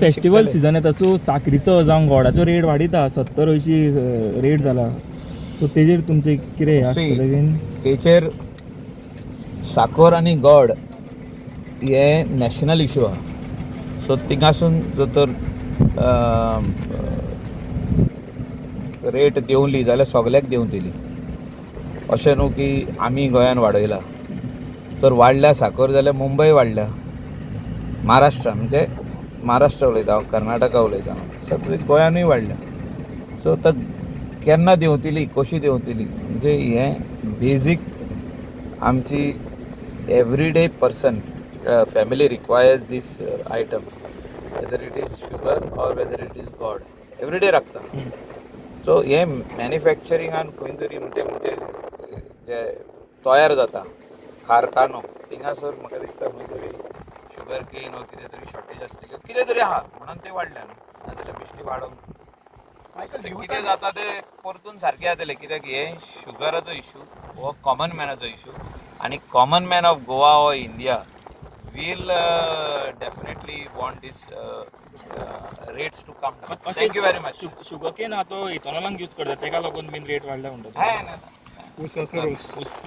festival season येता so साखरीचो जावं गोडाचो rate वाडयता 70-80 रेट जाला सो तेजेर तुमचे कितें आसतलें बीन तेचेर साखर आनी गोड हे नॅशनल इशू आहा सो थिंगासून जर तर रेट देंवली जाल्यार सगळ्याक देंवतली अशें न्हू की आमी गोंयान वाडयला तर वाडल्या साखर जाल्यार मुंबय वाडल्या महाराष्ट्रा म्हणजे महाराष्ट्र उलयता हांव कर्नाटका उलयता सगळी गोंयानूय वाडल्या सो आतां केन्ना देंवतली कशी देंवतली म्हणजे हें बेजीक आमची everyday person family requires this item whether it is sugar or whether it is गॉड एवरीडे लागता सो हे मॅन्युफॅक्चरिंगान खंय तरी म्हणजे जे तयार जाता कारखानो थिंगासर म्हाका दिसता खंय तरी शुगर केन वा कितें तरी शॉर्टेज आसतली कितें तरी आहा म्हणून ते वाडल्या न्हू नाजाल्यार बेश्टी वाडोवंक कितें जाता ते परतून सारकें जातलें कित्याक हे शुगराचो इशू हो कॉमन मॅनाचो इशू आनी common man of Goa or India will definitely want this rates to come down thank you very much sugar cane आहा तो इथॉनॉलाक यूज करता तेका लागून बीन रेट वाडला म्हणटा ऊस ऊस